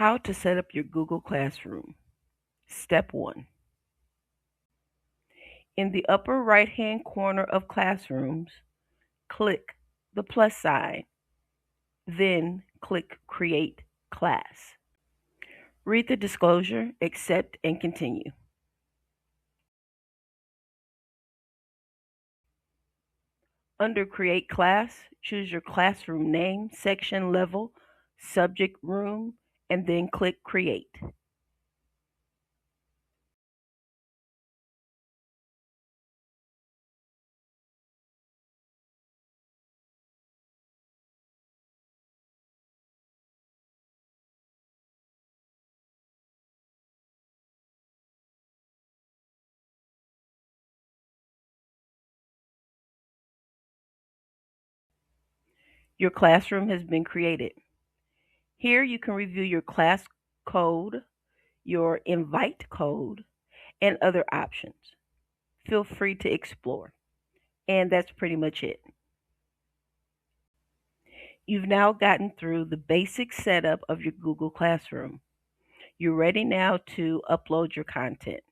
How to set up your Google Classroom. Step 1. In the upper right-hand corner of Classrooms, click the plus sign, then click Create Class. Read the disclosure, accept, and continue. Under Create Class, choose your classroom name, section level, subject room, and then click Create. Your classroom has been created. Here you can review your class code, your invite code, and other options. Feel free to explore. And that's pretty much it. You've now gotten through the basic setup of your Google Classroom. You're ready now to upload your content.